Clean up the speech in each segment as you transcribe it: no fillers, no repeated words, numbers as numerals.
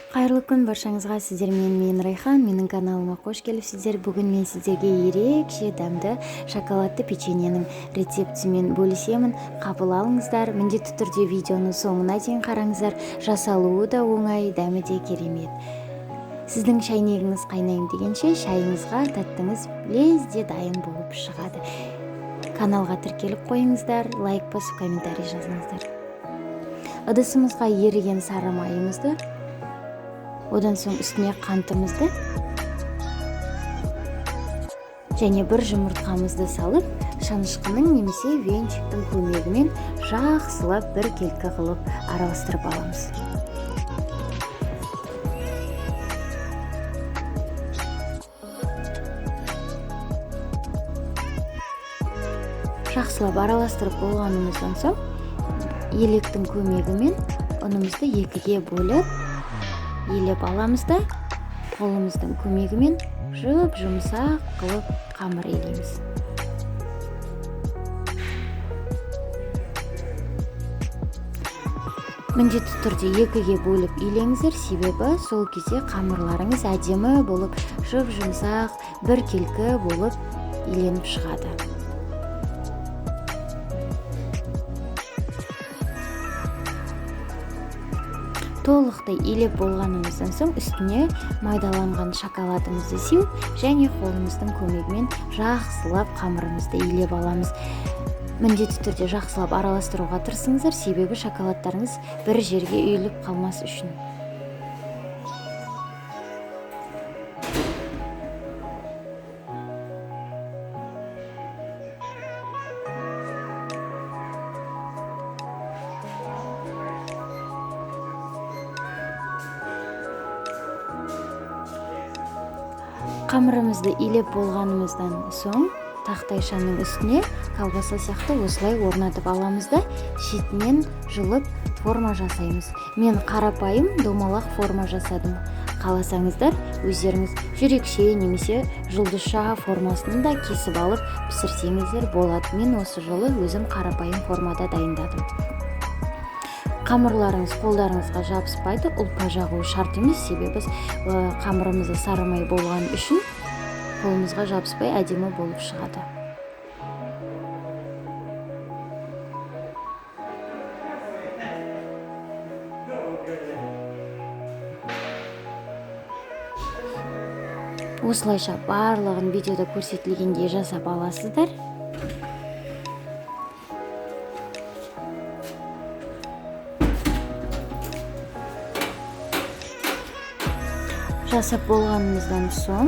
Кайырлы күн баршаңызга. Сиздер менен мен Райхан. Менин каналыма кош келипсиздер. Бүгүн мен сиздерге эрекче дамды шоколадды печеньенин рецептимен бөлүшемин. Кабыл алыңыздар. Міндетті түрдө видеону соңуна чейин караңыздар. Жасалуу да оңай, дәмі де керемет. Сиздин чайнегиңиз кайнайм дегенче чайыңызга таттыңыз лезде дайын болуп чыгады. Каналга тиркелип коюңуздар, лайк басып, комментарий жазыңыздар. Ыдысыбызга эриген сары майымызды, одан соң үстүнө кантымызды және бір жұмыртқамызды салып, шанышкынын немесе венчиктин көмегімен жакшылап бір келкі кылып араластырып аламыз. Жакшылап араластырып болганыбыздан соң электин көмегімен унумузду экиге бөлүп елеп аламыз да, колумуздун көмегімен жып-жумсак кылып камыр элейбиз. Міндетті түрдө экиге бөлүп илеңиздер, себеби сол кезде камырларыңыз адемі болуп, жып-жумсак, бір келкі болуп иленип чыгады. Толықтай илеп болганыбыздан соң үстүнө майдаланган шоколадымызды сеуіп және колумуздун көмегімен жакшылап камырыбызды илеп аламыз. Міндетті түрдө жакшылап араластырууга тырышыңыздар, себеби шоколаддарыңыз бір жерге үйүлүп калмас үчүн. Камырымызды илеп болганыбыздан соң тактайшанын үстүнө колбаса сыяктуу осулай орнотуп аламыз да, шетинен жылып форма жасайбыз. Мен карапайым домалак форма жасадым. Кааласаңыздар, өздеріңіз жүрекче немесе жулдузча формасын да кесип алып пиширсеңиздер болот. Мен осы жолы өзүм карапайым формада дайындадым. Камырларыңыз колдарыңызга жабыспайды, улпа жагуу шарт эмес, себеби камырыбызда сары май болгон үчүн колуңузга жабыспай адемі болуп чыгады. Осылайша барлыгын видеода көрсөтүлгендей жасап аласыздар. Жасап болганыбыздан соң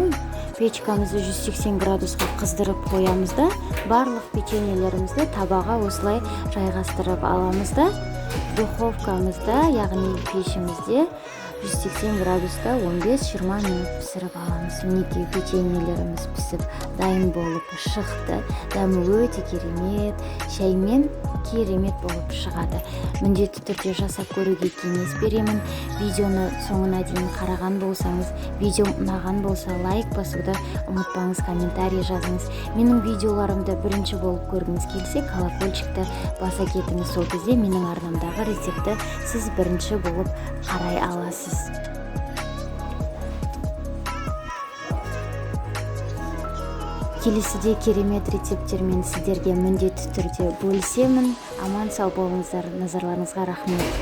печкамызды 180 градуска кыздырып коябыз да, барлык печеньелерибизди табага осулай жайгастырып аламыз да, духовкамызда, ягни печимизде 180 градуста 15-20 минут писирип аламыз. Минекей печеньелерибиз писип дайын болуп чыкты. Дамы өтө керемет, чаймен керемет болуп чыгады. Міндетті түрдө жасап көрүүгө кеңеш беремин. Видеону соңуна чейин караган болсаңыз, видео унаган болсо лайк басууду унутпаңыз, комментарий жазыңыз. Менин видеолорумду биринчи болуп көргүңүз келсе, колокольчикти баса кетиңиз. Сол кезде менин арнамдагы рецептти сиз биринчи болуп карай аласыз. Келесиде керемет рецепттермен сиздерге міндетті түрдө бөлүшемин. Аман сау болуңуздар. Назарларыңызга рахмет.